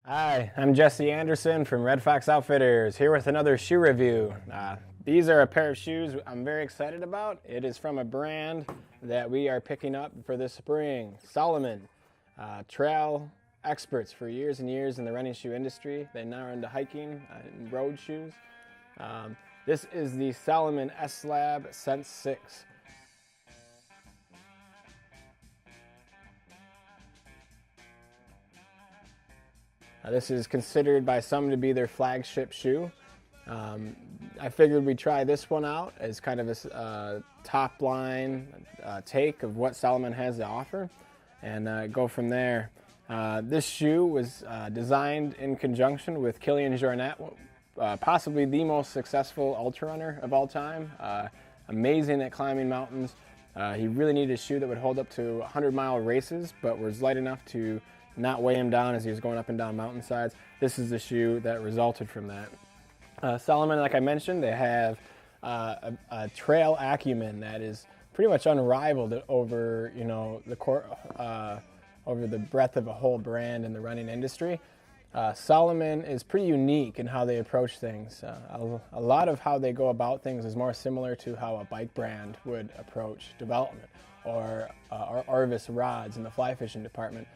Hi, I'm Jesse Anderson from Red Fox Outfitters, here with another shoe review. These are a pair of shoes I'm very excited about. It is from a brand that we are picking up for this spring, Salomon. Trail experts for years and years in the running shoe industry. They now are into hiking and road shoes. This is the Salomon S-Lab Sense 6. This is considered by some to be their flagship shoe. I figured we'd try this one out as kind of a top line take of what Salomon has to offer and go from there. This shoe was designed in conjunction with Kilian Jornet, possibly the most successful ultra runner of all time. Amazing at climbing mountains. He really needed a shoe that would hold up to 100-mile races, but was light enough to not weigh him down as he was going up and down mountainsides. This is the shoe that resulted from that. Salomon, like I mentioned, they have a trail acumen that is pretty much unrivaled over over the breadth of a whole brand in the running industry. Salomon is pretty unique in how they approach things. A lot of how they go about things is more similar to how a bike brand would approach development, or Orvis rods in the fly fishing department.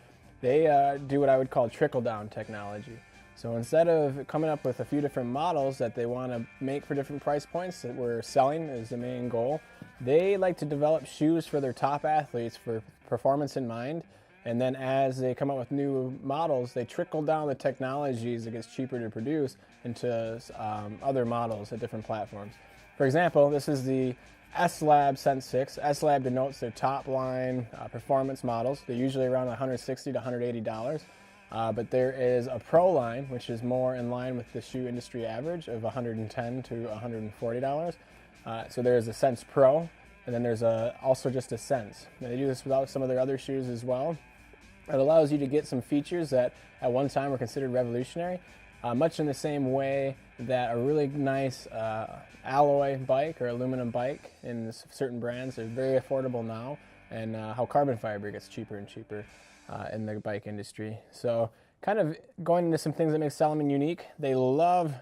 They do what I would call trickle-down technology. So instead of coming up with a few different models that they want to make for different price points that we're selling is the main goal, they like to develop shoes for their top athletes for performance in mind. And then as they come up with new models, they trickle down the technologies that gets cheaper to produce into other models at different platforms. For example, this is the S-Lab Sense 6. S-Lab denotes their top line performance models. They're usually around $160 to $180. But there is a Pro line, which is more in line with the shoe industry average of $110 to $140. So there's a Sense Pro, and then there's also just a Sense. Now, they do this without some of their other shoes as well. It allows you to get some features that at one time were considered revolutionary, much in the same way that a really nice alloy bike or aluminum bike in certain brands are very affordable now, and how carbon fiber gets cheaper and cheaper in the bike industry. So kind of going into some things that make Salomon unique, they love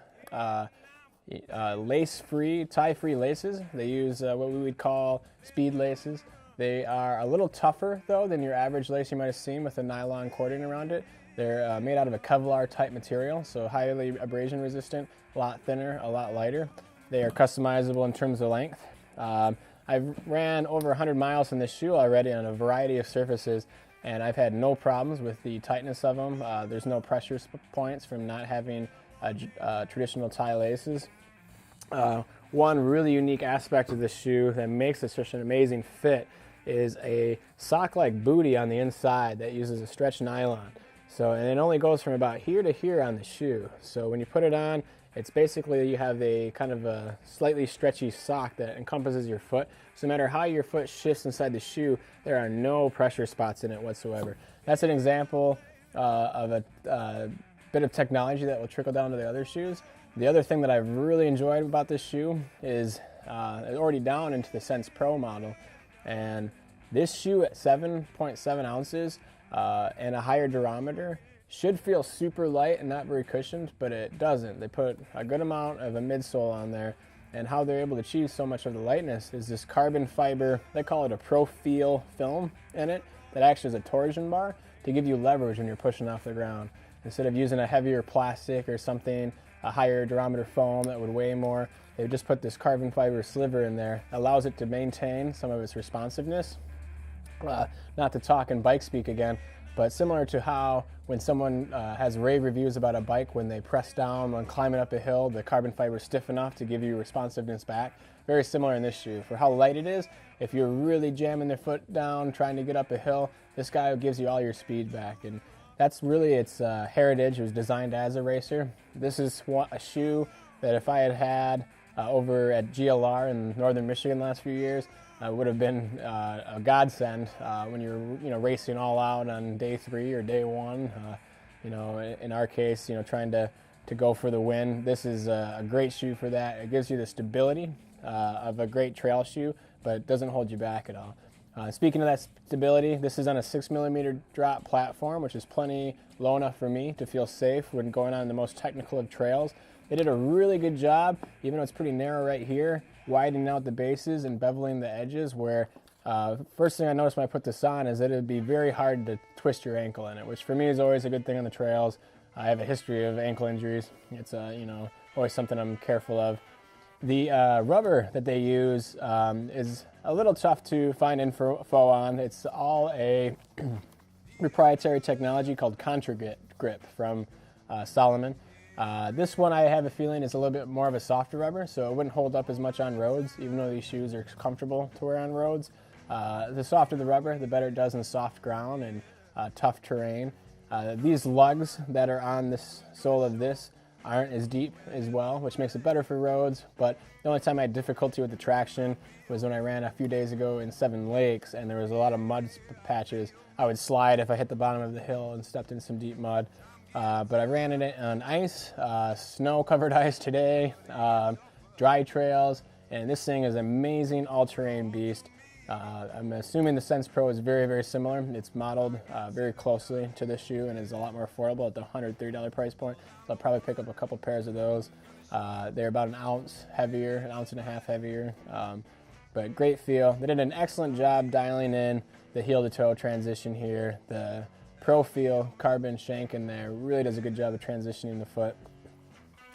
lace-free, tie-free laces. They use what we would call speed laces. They are a little tougher, though, than your average lace you might have seen with a nylon cording around it. They're made out of a Kevlar-type material, so highly abrasion resistant, a lot thinner, a lot lighter. They are customizable in terms of length. I've ran over 100 miles in this shoe already on a variety of surfaces, and I've had no problems with the tightness of them. There's no pressure points from not having traditional tie laces. One really unique aspect of this shoe that makes it such an amazing fit is a sock-like booty on the inside that uses a stretch nylon. And it only goes from about here to here on the shoe. So when you put it on, it's basically you have a kind of a slightly stretchy sock that encompasses your foot. So no matter how your foot shifts inside the shoe, there are no pressure spots in it whatsoever. That's an example of a bit of technology that will trickle down to the other shoes. The other thing that I've really enjoyed about this shoe is it's already down into the Sense Pro model. And this shoe at 7.7 ounces and a higher durometer should feel super light and not very cushioned, but it doesn't. They put a good amount of a midsole on there, and how they're able to achieve so much of the lightness is this carbon fiber, they call it a Profeel film in it, that acts as a torsion bar to give you leverage when you're pushing off the ground. Instead of using a heavier plastic or something, a higher durometer foam that would weigh more, they just put this carbon fiber sliver in there, allows it to maintain some of its responsiveness. Not to talk in bike speak again, but similar to how when someone has rave reviews about a bike, when they press down when climbing up a hill, the carbon fiber is stiff enough to give you responsiveness back. Very similar in this shoe. For how light it is, if you're really jamming the foot down trying to get up a hill, this guy gives you all your speed back. And that's really its heritage. It was designed as a racer. This is a shoe that if I had over at GLR in northern Michigan the last few years, would have been a godsend when you're racing all out on day 3 or day 1. In our case, trying to go for the win. This is a great shoe for that. It gives you the stability of a great trail shoe, but it doesn't hold you back at all. Speaking of that stability, this is on a 6mm drop platform, which is plenty low enough for me to feel safe when going on the most technical of trails. They did a really good job, even though it's pretty narrow right here, widening out the bases and beveling the edges, where first thing I noticed when I put this on is that it would be very hard to twist your ankle in it, which for me is always a good thing on the trails. I have a history of ankle injuries. It's always something I'm careful of. The rubber that they use is a little tough to find info on. It's all a proprietary technology called Contra Grip from Salomon. This one I have a feeling is a little bit more of a softer rubber, so it wouldn't hold up as much on roads, even though these shoes are comfortable to wear on roads. The softer the rubber, the better it does in soft ground and tough terrain. These lugs that are on this sole of this aren't as deep as well, which makes it better for roads, but the only time I had difficulty with the traction was when I ran a few days ago in Seven Lakes and there was a lot of mud patches. I would slide if I hit the bottom of the hill and stepped in some deep mud. But I ran it on ice, snow-covered ice today, dry trails, and this thing is an amazing all-terrain beast. I'm assuming the Sense Pro is very, very similar. It's modeled very closely to this shoe and is a lot more affordable at the $130 price point. So I'll probably pick up a couple pairs of those. They're about an ounce heavier, an ounce and a half heavier, but great feel. They did an excellent job dialing in the heel-to-toe transition here. The Pro Feel carbon shank in there really does a good job of transitioning the foot.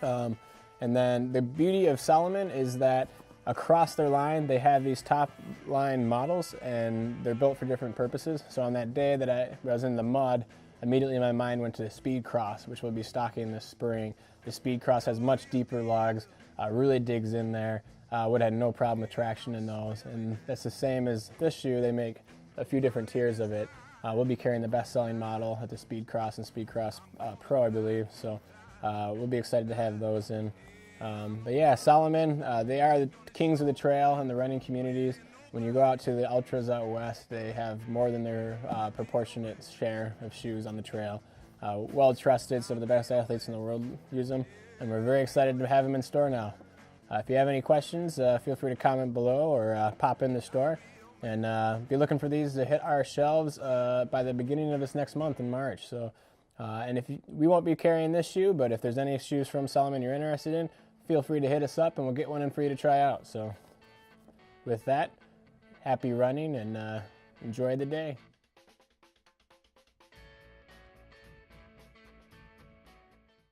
And then the beauty of Salomon is that across their line, they have these top line models and they're built for different purposes. So on that day that I was in the mud, immediately my mind went to the Speed Cross, which will be stocking this spring. The Speed Cross has much deeper lugs, really digs in there. Would have no problem with traction in those. And that's the same as this shoe. They make a few different tiers of it. We'll be carrying the best-selling model at the Speed Cross and Speed Cross Pro, I believe. So we'll be excited to have those in. But yeah, Salomon, they are the kings of the trail and the running communities. When you go out to the ultras out west, they have more than their proportionate share of shoes on the trail. Well trusted, some of the best athletes in the world use them, and we're very excited to have them in store now. If you have any questions, feel free to comment below or pop in the store. And be looking for these to hit our shelves by the beginning of this next month in March. So, we won't be carrying this shoe, but if there's any shoes from Salomon you're interested in, feel free to hit us up and we'll get one in for you to try out. So with that, happy running and enjoy the day.